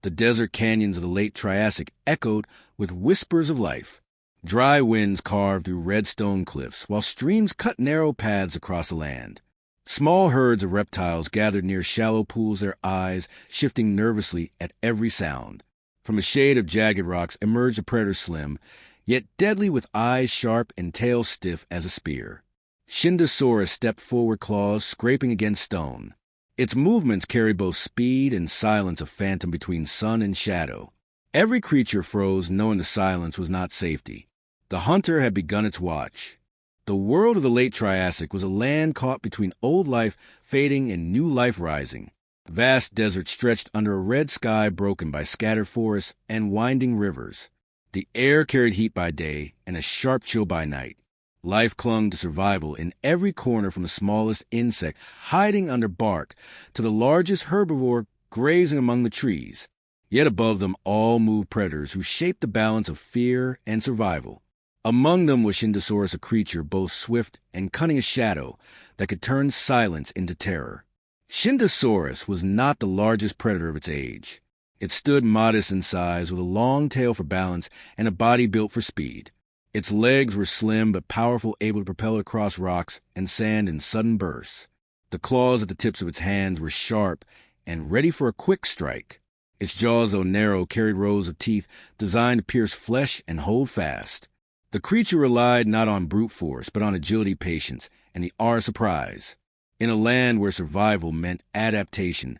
The desert canyons of the late Triassic echoed with whispers of life. Dry winds carved through red stone cliffs, while streams cut narrow paths across the land. Small herds of reptiles gathered near shallow pools, their eyes shifting nervously at every sound. From a shade of jagged rocks emerged a predator slim, yet deadly, with eyes sharp and tail stiff as a spear. Shindosaurus stepped forward, claws scraping against stone. Its movements carried both speed and silence, a phantom between sun and shadow. Every creature froze, knowing the silence was not safety. The hunter had begun its watch. The world of the late Triassic was a land caught between old life fading and new life rising. The vast desert stretched under a red sky broken by scattered forests and winding rivers. The air carried heat by day and a sharp chill by night. Life clung to survival in every corner, from the smallest insect hiding under bark to the largest herbivore grazing among the trees. Yet above them all moved predators who shaped the balance of fear and survival. Among them was Shindosaurus, a creature both swift and cunning as shadow that could turn silence into terror. Shindosaurus was not the largest predator of its age. It stood modest in size, with a long tail for balance and a body built for speed. Its legs were slim but powerful, able to propel it across rocks and sand in sudden bursts. The claws at the tips of its hands were sharp and ready for a quick strike. Its jaws, though narrow, carried rows of teeth designed to pierce flesh and hold fast. The creature relied not on brute force, but on agility, patience, and the art of surprise. In a land where survival meant adaptation,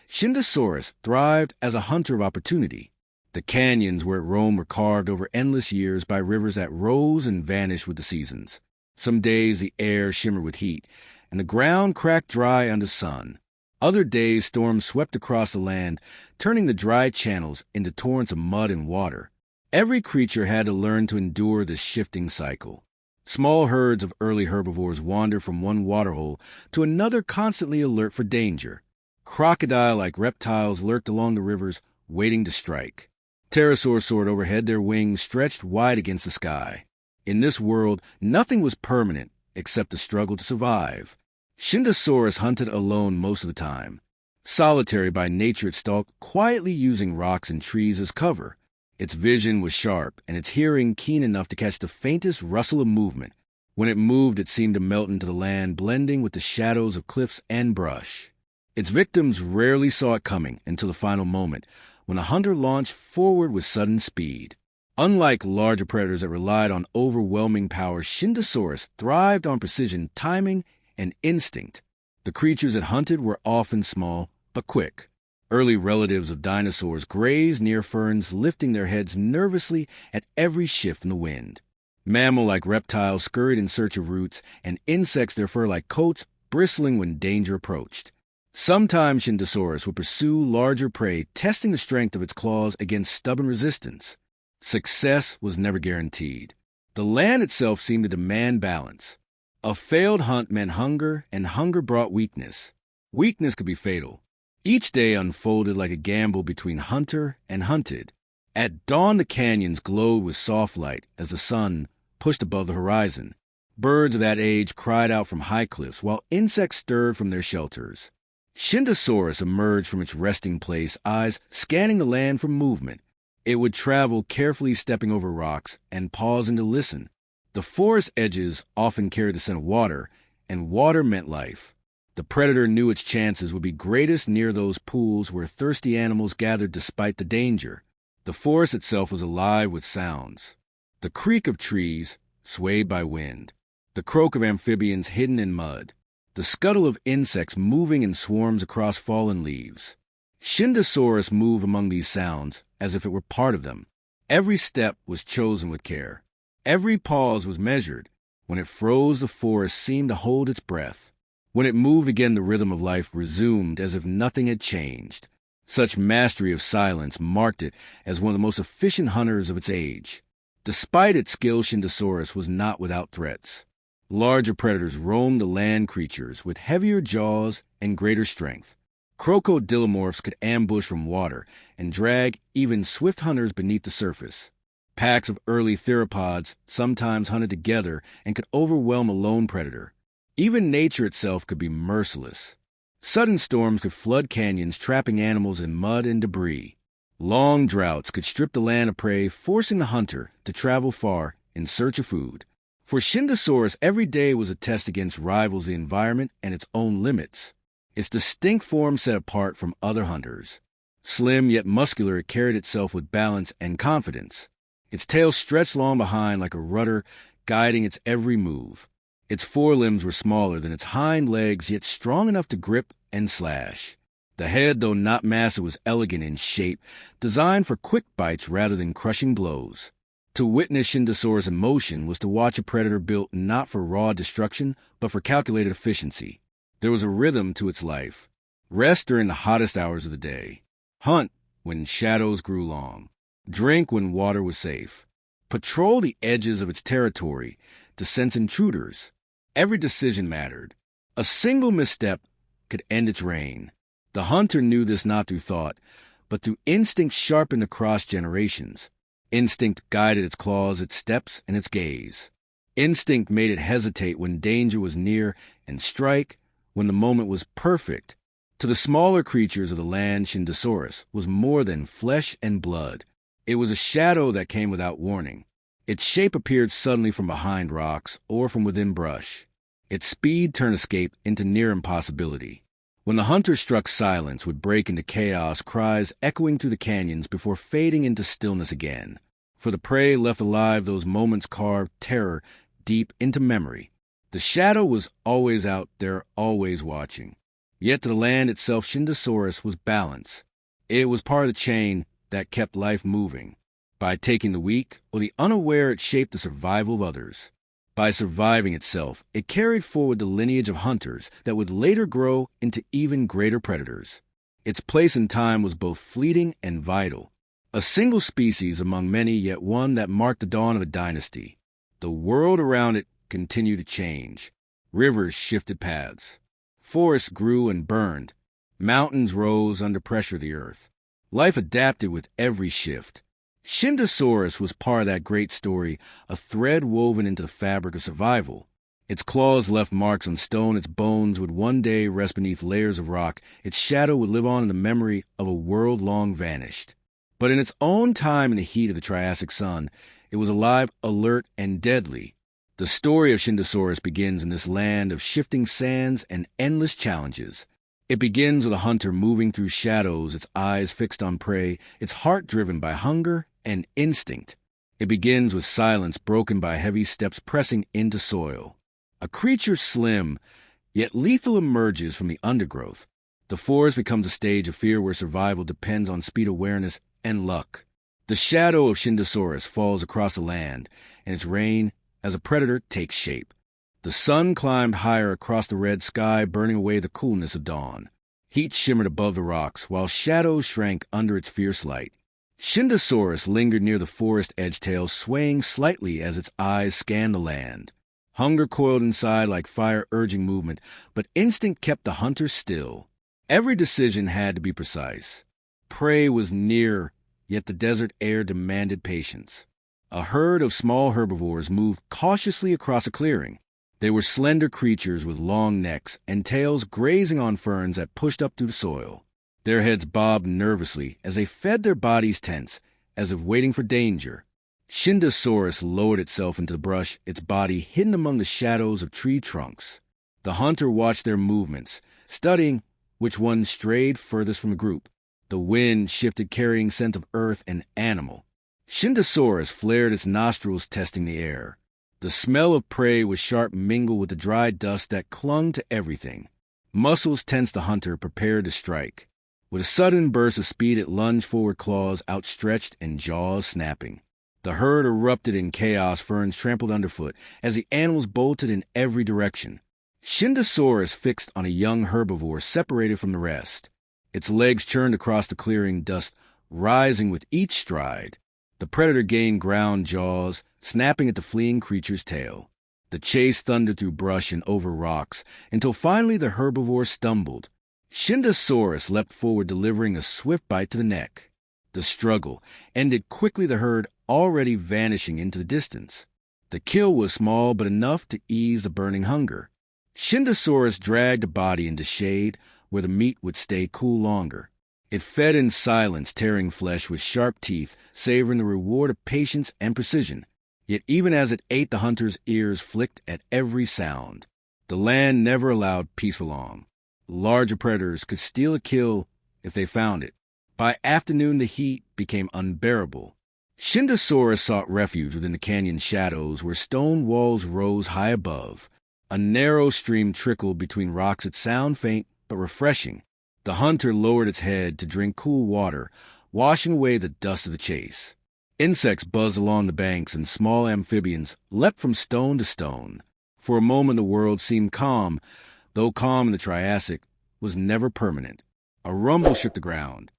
Shindosaurus thrived as a hunter of opportunity. The canyons where it roamed were carved over endless years by rivers that rose and vanished with the seasons. Some days the air shimmered with heat, and the ground cracked dry under sun. Other days storms swept across the land, turning the dry channels into torrents of mud and water. Every creature had to learn to endure this shifting cycle. Small herds of early herbivores wandered from one waterhole to another, constantly alert for danger. Crocodile-like reptiles lurked along the rivers, waiting to strike. Pterosaurs soared overhead, their wings stretched wide against the sky. In this world, nothing was permanent except the struggle to survive. Shindosaurus hunted alone most of the time. Solitary by nature, it stalked, quietly using rocks and trees as cover. Its vision was sharp, and its hearing keen enough to catch the faintest rustle of movement. When it moved, it seemed to melt into the land, blending with the shadows of cliffs and brush. Its victims rarely saw it coming until the final moment, when the hunter launched forward with sudden speed. Unlike larger predators that relied on overwhelming power, Shindosaurus thrived on precision, timing, and instinct. The creatures it hunted were often small but quick. Early relatives of dinosaurs grazed near ferns, lifting their heads nervously at every shift in the wind. Mammal-like reptiles scurried in search of roots, and insects, their fur-like coats, bristling when danger approached. Sometimes Shindosaurus would pursue larger prey, testing the strength of its claws against stubborn resistance. Success was never guaranteed. The land itself seemed to demand balance. A failed hunt meant hunger, and hunger brought weakness. Weakness could be fatal. Each day unfolded like a gamble between hunter and hunted. At dawn, the canyons glowed with soft light as the sun pushed above the horizon. Birds of that age cried out from high cliffs, while insects stirred from their shelters. Shindosaurus emerged from its resting place, eyes scanning the land for movement. It would travel carefully, stepping over rocks and pausing to listen. The forest edges often carried the scent of water, and water meant life. The predator knew its chances would be greatest near those pools where thirsty animals gathered despite the danger. The forest itself was alive with sounds. The creak of trees, swayed by wind. The croak of amphibians hidden in mud. The scuttle of insects moving in swarms across fallen leaves. Shindosaurus moved among these sounds as if it were part of them. Every step was chosen with care. Every pause was measured. When it froze, the forest seemed to hold its breath. When it moved again, the rhythm of life resumed as if nothing had changed. Such mastery of silence marked it as one of the most efficient hunters of its age. Despite its skill, Shindosaurus was not without threats. Larger predators roamed the land, creatures with heavier jaws and greater strength. Crocodilomorphs could ambush from water and drag even swift hunters beneath the surface. Packs of early theropods sometimes hunted together and could overwhelm a lone predator. Even nature itself could be merciless. Sudden storms could flood canyons, trapping animals in mud and debris. Long droughts could strip the land of prey, forcing the hunter to travel far in search of food. For Shindosaurus, every day was a test against rivals, the environment, and its own limits. Its distinct form set apart from other hunters. Slim yet muscular, it carried itself with balance and confidence. Its tail stretched long behind like a rudder, guiding its every move. Its forelimbs were smaller than its hind legs, yet strong enough to grip and slash. The head, though not massive, was elegant in shape, designed for quick bites rather than crushing blows. To witness Shindosaurus in motion was to watch a predator built not for raw destruction, but for calculated efficiency. There was a rhythm to its life. Rest during the hottest hours of the day. Hunt when shadows grew long. Drink when water was safe. Patrol the edges of its territory to sense intruders. Every decision mattered. A single misstep could end its reign. The hunter knew this not through thought, but through instinct sharpened across generations. Instinct guided its claws, its steps, and its gaze. Instinct made it hesitate when danger was near and strike when the moment was perfect. To the smaller creatures of the land, Shindosaurus was more than flesh and blood. It was a shadow that came without warning. Its shape appeared suddenly from behind rocks or from within brush. Its speed turned escape into near impossibility. When the hunter struck, silence would break into chaos, cries echoing through the canyons before fading into stillness again. For the prey left alive, those moments carved terror deep into memory. The shadow was always out there, always watching. Yet to the land itself, Shindosaurus was balance. It was part of the chain that kept life moving. By taking the weak or the unaware, it shaped the survival of others. By surviving itself, it carried forward the lineage of hunters that would later grow into even greater predators. Its place in time was both fleeting and vital. A single species among many, yet one that marked the dawn of a dynasty. The world around it continued to change. Rivers shifted paths. Forests grew and burned. Mountains rose under pressure of the earth. Life adapted with every shift. Shindosaurus was part of that great story, a thread woven into the fabric of survival. Its claws left marks on stone, its bones would one day rest beneath layers of rock, its shadow would live on in the memory of a world long vanished. But in its own time, in the heat of the Triassic sun, it was alive, alert, and deadly. The story of Shindosaurus begins in this land of shifting sands and endless challenges. It begins with a hunter moving through shadows, its eyes fixed on prey, its heart driven by hunger and instinct. It begins with silence broken by heavy steps pressing into soil. A creature slim, yet lethal emerges from the undergrowth. The forest becomes a stage of fear where survival depends on speed, awareness, and luck. The shadow of Shindosaurus falls across the land, and its reign as a predator takes shape. The sun climbed higher across the red sky, burning away the coolness of dawn. Heat shimmered above the rocks, while shadows shrank under its fierce light. Shindosaurus lingered near the forest edge, tail swaying slightly as its eyes scanned the land. Hunger coiled inside like fire, urging movement, but instinct kept the hunter still. Every decision had to be precise. Prey was near, yet the desert air demanded patience. A herd of small herbivores moved cautiously across a clearing. They were slender creatures with long necks and tails grazing on ferns that pushed up through the soil. Their heads bobbed nervously as they fed, their bodies tense, as if waiting for danger. Shindosaurus lowered itself into the brush, its body hidden among the shadows of tree trunks. The hunter watched their movements, studying which one strayed furthest from the group. The wind shifted, carrying scent of earth and animal. Shindosaurus flared its nostrils, testing the air. The smell of prey was sharp, mingled with the dry dust that clung to everything. Muscles tensed, the hunter prepared to strike. With a sudden burst of speed, it lunged forward, claws outstretched and jaws snapping. The herd erupted in chaos, ferns trampled underfoot, as the animals bolted in every direction. Shindosaurus fixed on a young herbivore separated from the rest. Its legs churned across the clearing, dust rising with each stride. The predator gained ground, jaws snapping at the fleeing creature's tail. The chase thundered through brush and over rocks, until finally the herbivore stumbled. Shindosaurus leapt forward, delivering a swift bite to the neck. The struggle ended quickly, the herd already vanishing into the distance. The kill was small, but enough to ease the burning hunger. Shindosaurus dragged the body into shade, where the meat would stay cool longer. It fed in silence, tearing flesh with sharp teeth, savoring the reward of patience and precision. Yet even as it ate, the hunter's ears flicked at every sound. The land never allowed peace for long. Larger predators could steal a kill if they found it. By afternoon, the heat became unbearable. Shindosaurus sought refuge within the canyon's shadows where stone walls rose high above. A narrow stream trickled between rocks that sound faint but refreshing. The hunter lowered its head to drink cool water, washing away the dust of the chase. Insects buzzed along the banks, and small amphibians leapt from stone to stone. For a moment the world seemed calm, though calm in the Triassic was never permanent. A rumble shook the ground.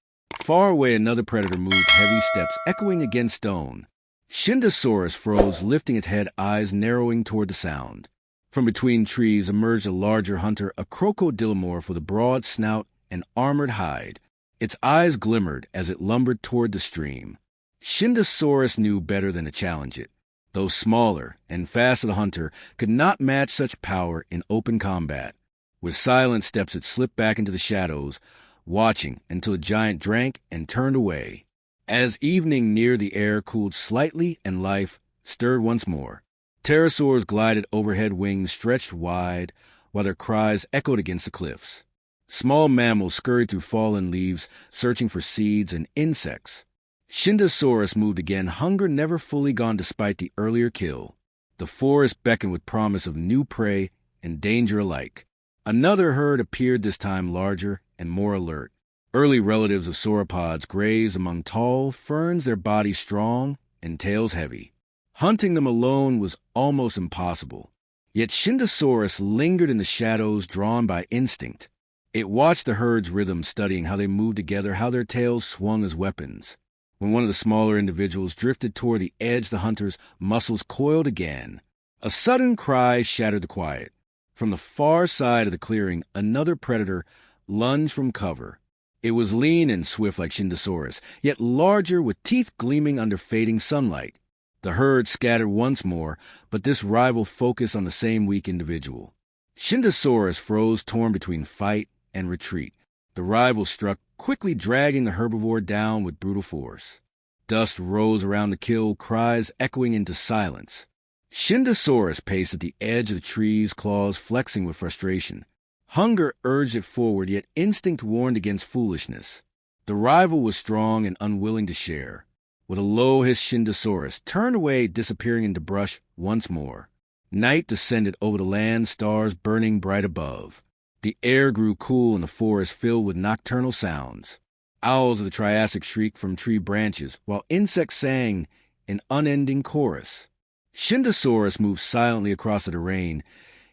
Far away another predator moved, heavy steps echoing against stone. Shindosaurus froze, lifting its head, eyes narrowing toward the sound. From between trees emerged a larger hunter, a crocodilomorph with a broad snout and armored hide. Its eyes glimmered as it lumbered toward the stream. Shindosaurus knew better than to challenge it. Though smaller and faster, the hunter could not match such power in open combat. With silent steps it slipped back into the shadows, watching until the giant drank and turned away. As evening neared, the air cooled slightly and life stirred once more. Pterosaurs glided overhead, wings stretched wide, while their cries echoed against the cliffs. Small mammals scurried through fallen leaves, searching for seeds and insects. Shindosaurus moved again, hunger never fully gone despite the earlier kill. The forest beckoned with promise of new prey and danger alike. Another herd appeared, this time larger and more alert. Early relatives of sauropods grazed among tall ferns, their bodies strong and tails heavy. Hunting them alone was almost impossible. Yet Shindosaurus lingered in the shadows, drawn by instinct. It watched the herd's rhythm, studying how they moved together, how their tails swung as weapons. When one of the smaller individuals drifted toward the edge, the hunter's muscles coiled again. A sudden cry shattered the quiet. From the far side of the clearing, another predator lunged from cover. It was lean and swift like Shindosaurus, yet larger, with teeth gleaming under fading sunlight. The herd scattered once more, but this rival focused on the same weak individual. Shindosaurus froze, torn between fight and retreat. The rival struck, quickly dragging the herbivore down with brutal force. Dust rose around the kill, cries echoing into silence. Shindosaurus paced at the edge of the trees, claws flexing with frustration. Hunger urged it forward, yet instinct warned against foolishness. The rival was strong and unwilling to share. With a low hiss, Shindosaurus turned away, disappearing into brush once more. Night descended over the land, stars burning bright above. The air grew cool and the forest filled with nocturnal sounds. Owls of the Triassic shrieked from tree branches, while insects sang in unending chorus. Shindosaurus moved silently across the terrain,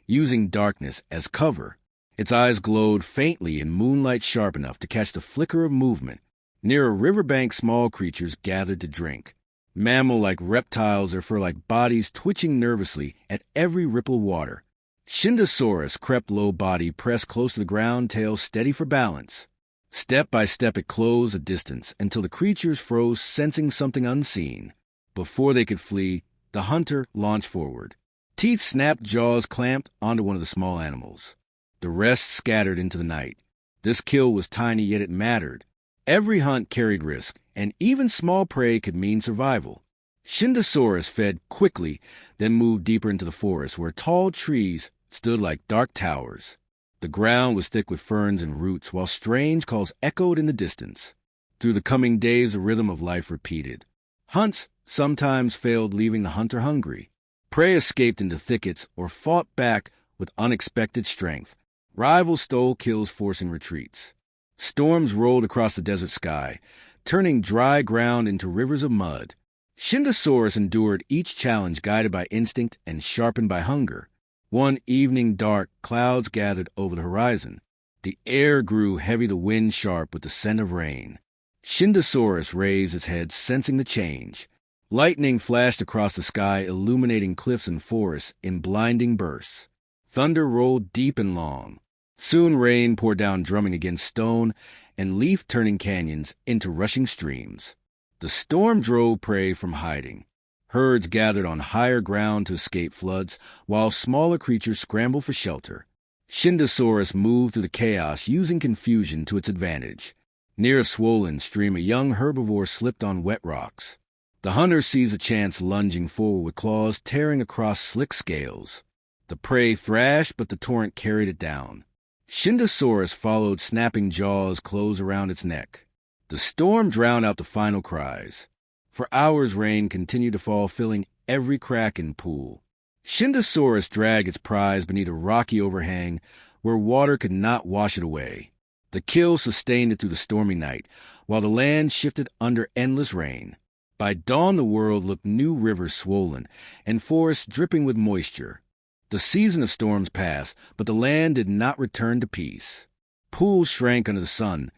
using darkness as cover. Its eyes glowed faintly in moonlight, sharp enough to catch the flicker of movement. Near a riverbank, small creatures gathered to drink. Mammal-like reptiles, their fur-like bodies twitching nervously at every ripple of water. Shindosaurus crept low, body pressed close to the ground, tail steady for balance. Step by step it closed a distance until the creatures froze, sensing something unseen. Before they could flee, the hunter launched forward. Teeth snapped, jaws clamped onto one of the small animals. The rest scattered into the night. This kill was tiny, yet it mattered. Every hunt carried risk, and even small prey could mean survival. Shindosaurus fed quickly, then moved deeper into the forest, where tall trees stood like dark towers. The ground was thick with ferns and roots, while strange calls echoed in the distance. Through the coming days, the rhythm of life repeated. Hunts sometimes failed, leaving the hunter hungry. Prey escaped into thickets or fought back with unexpected strength. Rivals stole kills, forcing retreats. Storms rolled across the desert sky, turning dry ground into rivers of mud. Shindosaurus endured each challenge, guided by instinct and sharpened by hunger. One evening dark, clouds gathered over the horizon. The air grew heavy, the wind sharp with the scent of rain. Shindosaurus raised its head, sensing the change. Lightning flashed across the sky, illuminating cliffs and forests in blinding bursts. Thunder rolled deep and long. Soon rain poured down, drumming against stone and leaf-turning canyons into rushing streams. The storm drove prey from hiding. Herds gathered on higher ground to escape floods, while smaller creatures scrambled for shelter. Shindosaurus moved through the chaos, using confusion to its advantage. Near a swollen stream, a young herbivore slipped on wet rocks. The hunter seized a chance, lunging forward with claws tearing across slick scales. The prey thrashed, but the torrent carried it down. Shindosaurus followed, snapping jaws close around its neck. The storm drowned out the final cries. For hours, rain continued to fall, filling every crack and pool. Shindosaurus dragged its prize beneath a rocky overhang where water could not wash it away. The kill sustained it through the stormy night, while the land shifted under endless rain. By dawn, the world looked new, rivers swollen and forests dripping with moisture. The season of storms passed, but the land did not return to peace. Pools shrank under the sun,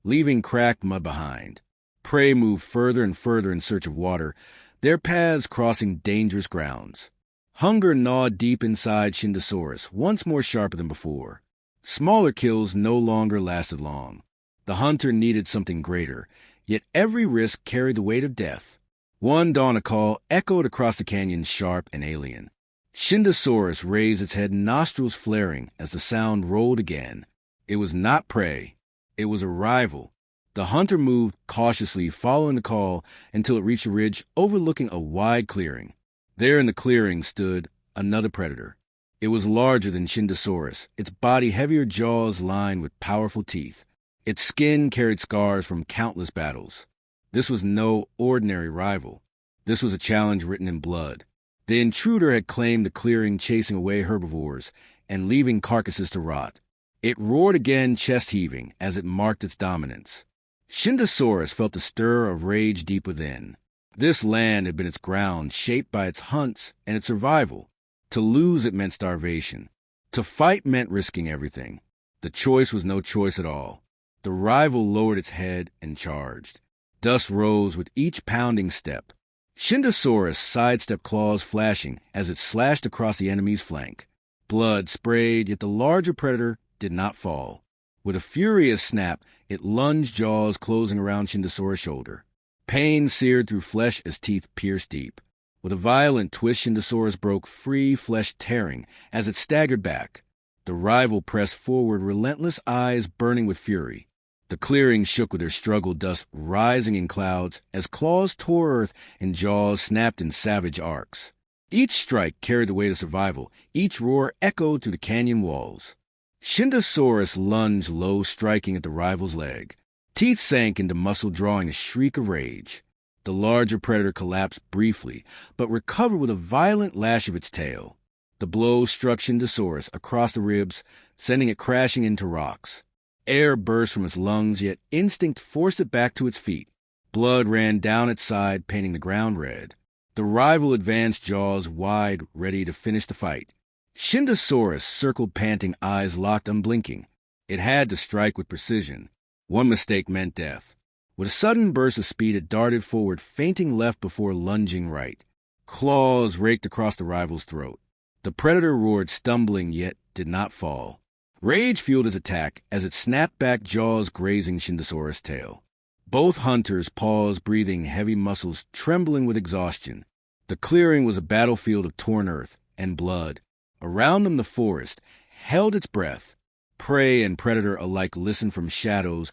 leaving cracked mud behind. Prey moved further and further in search of water, their paths crossing dangerous grounds. Hunger gnawed deep inside Shindosaurus, once more sharper than before. Smaller kills no longer lasted long. The hunter needed something greater, yet every risk carried the weight of death. One dawn, a call echoed across the canyon, sharp and alien. Shindosaurus raised its head, nostrils flaring as the sound rolled again. It was not prey. It was a rival. The hunter moved cautiously, following the call until it reached a ridge overlooking a wide clearing. There in the clearing stood another predator. It was larger than Shindosaurus, its body heavier, jaws lined with powerful teeth. Its skin carried scars from countless battles. This was no ordinary rival. This was a challenge written in blood. The intruder had claimed the clearing, chasing away herbivores and leaving carcasses to rot. It roared again, chest heaving, as it marked its dominance. Shindosaurus felt the stir of rage deep within. This land had been its ground, shaped by its hunts and its survival. To lose it meant starvation. To fight meant risking everything. The choice was no choice at all. The rival lowered its head and charged. Dust rose with each pounding step. Shindosaurus sidestepped, claws flashing as it slashed across the enemy's flank. Blood sprayed, yet the larger predator did not fall. With a furious snap, it lunged, jaws closing around Shindosaurus' shoulder. Pain seared through flesh as teeth pierced deep. With a violent twist, Shindosaurus broke free, flesh tearing as it staggered back. The rival pressed forward, relentless eyes burning with fury. The clearing shook with their struggle, dust rising in clouds as claws tore earth and jaws snapped in savage arcs. Each strike carried the weight of survival. Each roar echoed through the canyon walls. Shindosaurus lunged low, striking at the rival's leg. Teeth sank into muscle, drawing a shriek of rage. The larger predator collapsed briefly, but recovered with a violent lash of its tail. The blow struck Shindosaurus across the ribs, sending it crashing into rocks. Air burst from its lungs, yet instinct forced it back to its feet. Blood ran down its side, painting the ground red. The rival advanced, jaws wide, ready to finish the fight. Shindosaurus circled, panting, eyes locked, unblinking. It had to strike with precision. One mistake meant death. With a sudden burst of speed, it darted forward, feinting left before lunging right. Claws raked across the rival's throat. The predator roared, stumbling, yet did not fall. Rage fueled its attack as it snapped back, jaws grazing Shindosaurus' tail. Both hunters paused, breathing, heavy muscles trembling with exhaustion. The clearing was a battlefield of torn earth and blood. Around them the forest held its breath. Prey and predator alike listened from shadows,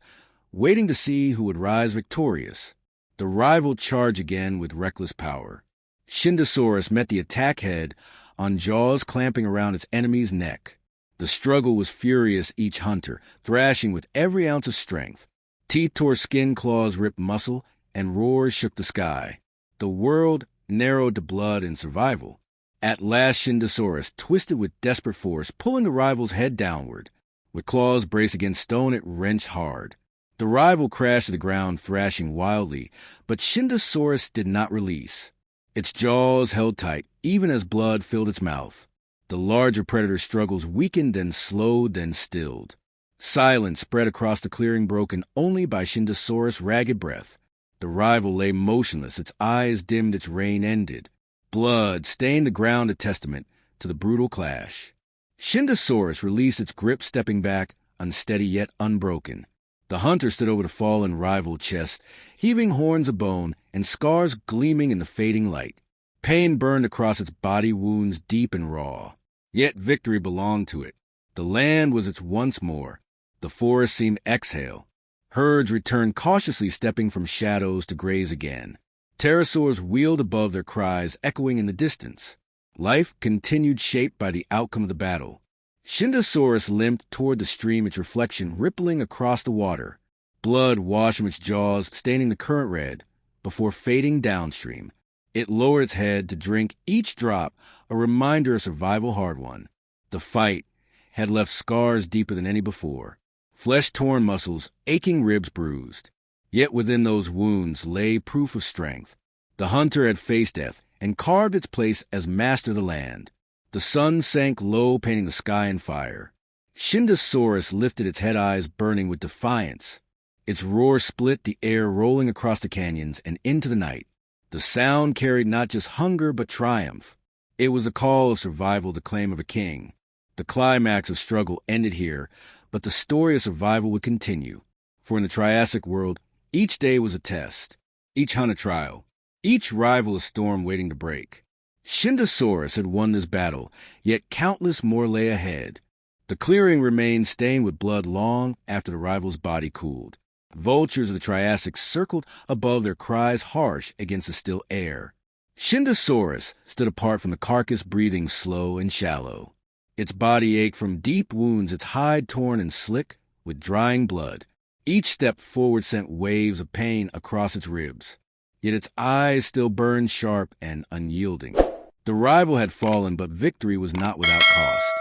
waiting to see who would rise victorious. The rival charged again with reckless power. Shindosaurus met the attack head on, jaws clamping around its enemy's neck. The struggle was furious, each hunter thrashing with every ounce of strength. Teeth tore skin, claws ripped muscle, and roars shook the sky. The world narrowed to blood and survival. At last Shindosaurus twisted with desperate force, pulling the rival's head downward. With claws braced against stone, it wrenched hard. The rival crashed to the ground, thrashing wildly, but Shindosaurus did not release. Its jaws held tight, even as blood filled its mouth. The larger predator's struggles weakened, then slowed, then stilled. Silence spread across the clearing, broken only by Shindosaurus' ragged breath. The rival lay motionless, its eyes dimmed, its reign ended. Blood stained the ground, a testament to the brutal clash. Shindosaurus released its grip, stepping back, unsteady yet unbroken. The hunter stood over the fallen rival chest, heaving horns of bone and scars gleaming in the fading light. Pain burned across its body, wounds deep and raw. Yet victory belonged to it. The land was its once more. The forest seemed exhale. Herds returned cautiously, stepping from shadows to graze again. Pterosaurs wheeled above, their cries echoing in the distance. Life continued, shaped by the outcome of the battle. Shindosaurus limped toward the stream, its reflection rippling across the water. Blood washed from its jaws, staining the current red, before fading downstream. It lowered its head to drink, each drop a reminder of survival hard-won. The fight had left scars deeper than any before. Flesh-torn muscles, aching ribs bruised. Yet within those wounds lay proof of strength. The hunter had faced death and carved its place as master of the land. The sun sank low, painting the sky in fire. Shindosaurus lifted its head, eyes burning with defiance. Its roar split the air, rolling across the canyons and into the night. The sound carried not just hunger but triumph. It was the call of survival, the claim of a king. The climax of struggle ended here, but the story of survival would continue. For in the Triassic world, each day was a test, each hunt a trial, each rival a storm waiting to break. Shindosaurus had won this battle, yet countless more lay ahead. The clearing remained stained with blood long after the rival's body cooled. Vultures of the Triassic circled above, their cries harsh against the still air. Shindosaurus stood apart from the carcass, breathing slow and shallow. Its body ached from deep wounds, its hide torn and slick with drying blood. Each step forward sent waves of pain across its ribs. Yet its eyes still burned sharp and unyielding. The rival had fallen, but victory was not without cost.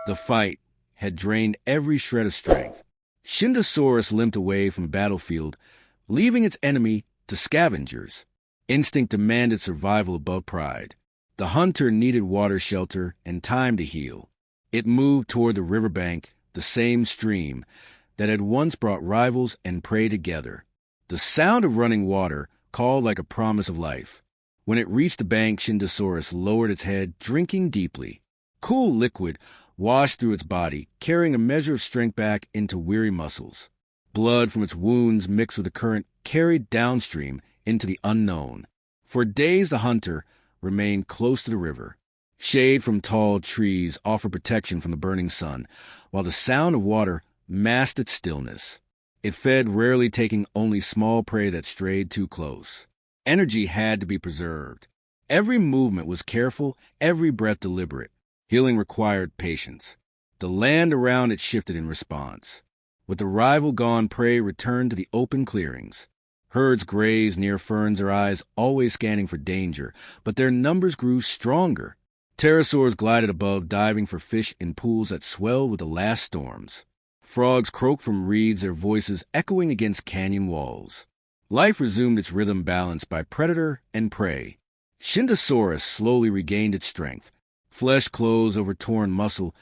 The fight had drained every shred of strength. Shindosaurus limped away from the battlefield, leaving its enemy to scavengers. Instinct demanded survival above pride. The hunter needed water, shelter, and time to heal. It moved toward the riverbank, the same stream that had once brought rivals and prey together. The sound of running water called like a promise of life. When it reached the bank, Shindosaurus lowered its head, drinking deeply. Cool liquid washed through its body, carrying a measure of strength back into weary muscles. Blood from its wounds mixed with the current carried downstream into the unknown. For days the hunter remained close to the river. Shade from tall trees offered protection from the burning sun, while the sound of water masked its stillness. It fed rarely, taking only small prey that strayed too close. Energy had to be preserved. Every movement was careful, every breath deliberate. Healing required patience. The land around it shifted in response. With the rival gone, prey returned to the open clearings. Herds grazed near ferns, their eyes always scanning for danger, but their numbers grew stronger. Pterosaurs glided above, diving for fish in pools that swelled with the last storms. Frogs croaked from reeds, their voices echoing against canyon walls. Life resumed its rhythm, balanced by predator and prey. Shindosaurus slowly regained its strength. Flesh closed over torn muscle,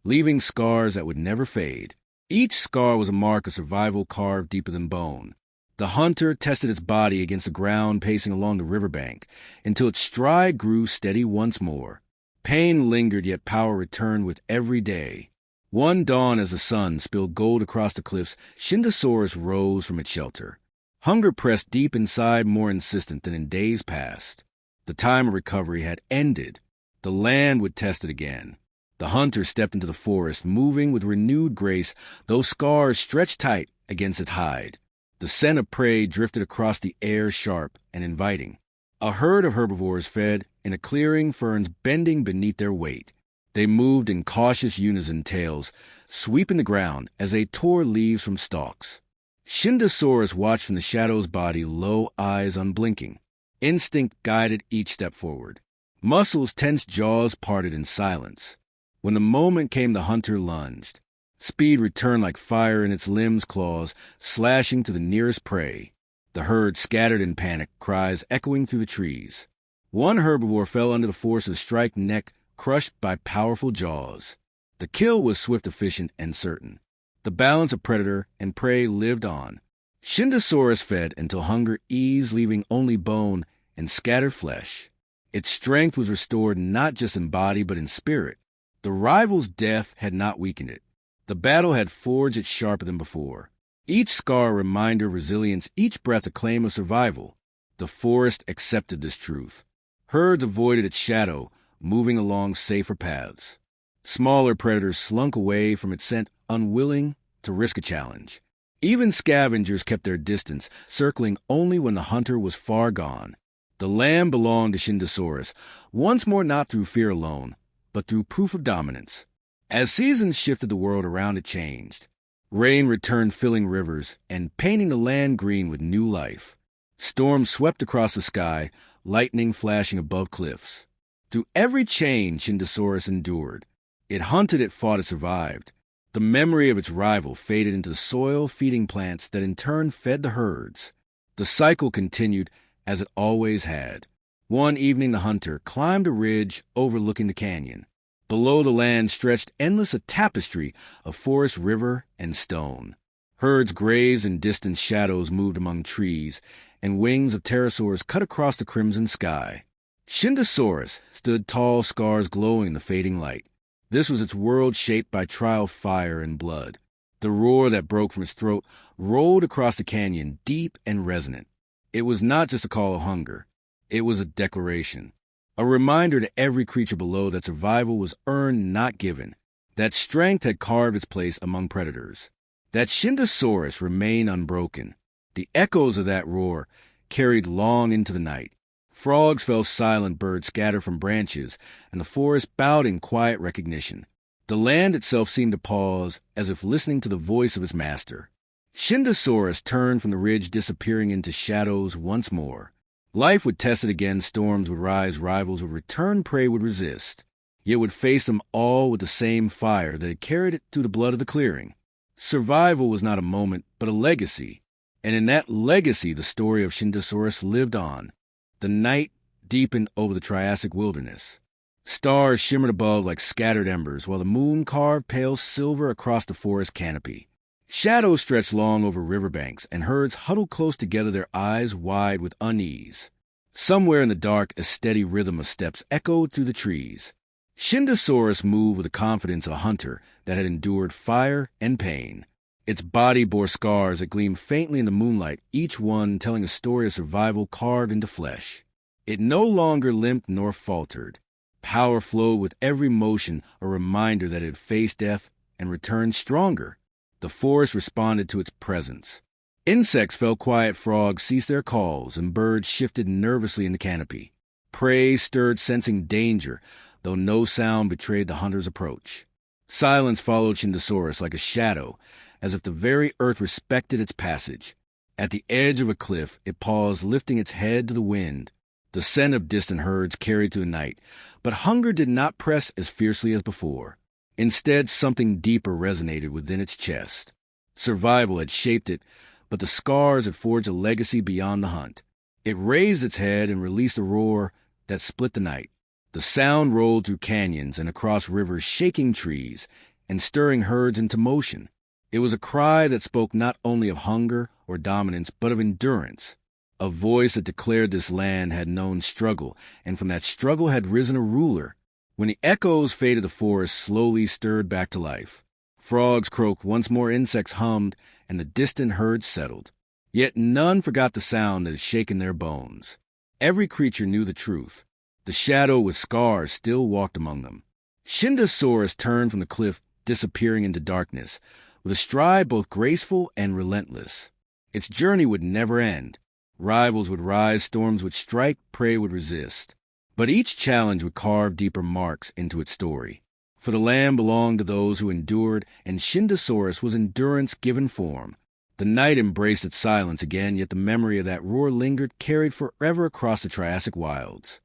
leaving scars that would never fade. Each scar was a mark of survival carved deeper than bone. The hunter tested its body against the ground, pacing along the riverbank, until its stride grew steady once more. Pain lingered, yet power returned with every day. One dawn, as the sun spilled gold across the cliffs, Shindosaurus rose from its shelter. Hunger pressed deep inside, more insistent than in days past. The time of recovery had ended. The land would test it again. The hunter stepped into the forest, moving with renewed grace, those scars stretched tight against its hide. The scent of prey drifted across the air, sharp and inviting. A herd of herbivores fed in a clearing, ferns bending beneath their weight. They moved in cautious unison, tails sweeping the ground as they tore leaves from stalks. Shindosaurus watched from the shadow's body, low, eyes unblinking. Instinct guided each step forward. Muscles tensed, jaws parted in silence. When the moment came, the hunter lunged. Speed returned like fire in its limbs, claws slashing to the nearest prey. The herd scattered in panic, cries echoing through the trees. One herbivore fell under the force of the strike, neck crushed by powerful jaws. The kill was swift, efficient, and certain. The balance of predator and prey lived on. Shindosaurus fed until hunger eased, leaving only bone and scattered flesh. Its strength was restored not just in body but in spirit. The rival's death had not weakened it. The battle had forged it sharper than before. Each scar a reminder of resilience, each breath a claim of survival. The forest accepted this truth. Herds avoided its shadow, moving along safer paths. Smaller predators slunk away from its scent, unwilling to risk a challenge. Even scavengers kept their distance, circling only when the hunter was far gone. The land belonged to Shindosaurus, once more not through fear alone, but through proof of dominance. As seasons shifted, the world around it changed. Rain returned, filling rivers and painting the land green with new life. Storms swept across the sky, lightning flashing above cliffs. Through every change Shindosaurus endured. It hunted, it fought, it survived. The memory of its rival faded into the soil, feeding plants that in turn fed the herds. The cycle continued as it always had. One evening the hunter climbed a ridge overlooking the canyon. Below, the land stretched endless, a tapestry of forest, river, and stone. Herds grazed and distant shadows moved among trees, and wings of pterosaurs cut across the crimson sky. Shindosaurus stood tall, scars glowing in the fading light. This was its world, shaped by trial, fire, and blood. The roar that broke from its throat rolled across the canyon, deep and resonant. It was not just a call of hunger. It was a declaration, a reminder to every creature below that survival was earned, not given, that strength had carved its place among predators, that Shindosaurus remained unbroken. The echoes of that roar carried long into the night. Frogs fell silent, birds scattered from branches, and the forest bowed in quiet recognition. The land itself seemed to pause, as if listening to the voice of its master. Shindosaurus turned from the ridge, disappearing into shadows once more. Life would test it again, storms would rise, rivals would return, prey would resist, yet would face them all with the same fire that had carried it through the blood of the clearing. Survival was not a moment, but a legacy, and in that legacy the story of Shindosaurus lived on. The night deepened over the Triassic wilderness. Stars shimmered above like scattered embers, while the moon carved pale silver across the forest canopy. Shadows stretched long over riverbanks, and herds huddled close together, their eyes wide with unease. Somewhere in the dark, a steady rhythm of steps echoed through the trees. Shindosaurus moved with the confidence of a hunter that had endured fire and pain. Its body bore scars that gleamed faintly in the moonlight, each one telling a story of survival carved into flesh. It no longer limped nor faltered. Power flowed with every motion, a reminder that it had faced death and returned stronger. The forest responded to its presence. Insects fell quiet, frogs ceased their calls, and birds shifted nervously in the canopy. Prey stirred, sensing danger, though no sound betrayed the hunter's approach. Silence followed Shindosaurus like a shadow, as if the very earth respected its passage. At the edge of a cliff, it paused, lifting its head to the wind. The scent of distant herds carried through the night, but hunger did not press as fiercely as before. Instead, something deeper resonated within its chest. Survival had shaped it, but the scars had forged a legacy beyond the hunt. It raised its head and released a roar that split the night. The sound rolled through canyons and across rivers, shaking trees and stirring herds into motion. It was a cry that spoke not only of hunger or dominance, but of endurance. A voice that declared this land had known struggle, and from that struggle had risen a ruler. When the echoes faded, the forest slowly stirred back to life. Frogs croaked, once more insects hummed, and the distant herds settled. Yet none forgot the sound that had shaken their bones. Every creature knew the truth. The shadow with scars still walked among them. Shindosaurus turned from the cliff, disappearing into darkness, with a stride both graceful and relentless. Its journey would never end. Rivals would rise, storms would strike, prey would resist. But each challenge would carve deeper marks into its story. For the land belonged to those who endured, and Shindosaurus was endurance given form. The night embraced its silence again, yet the memory of that roar lingered, carried forever across the Triassic wilds.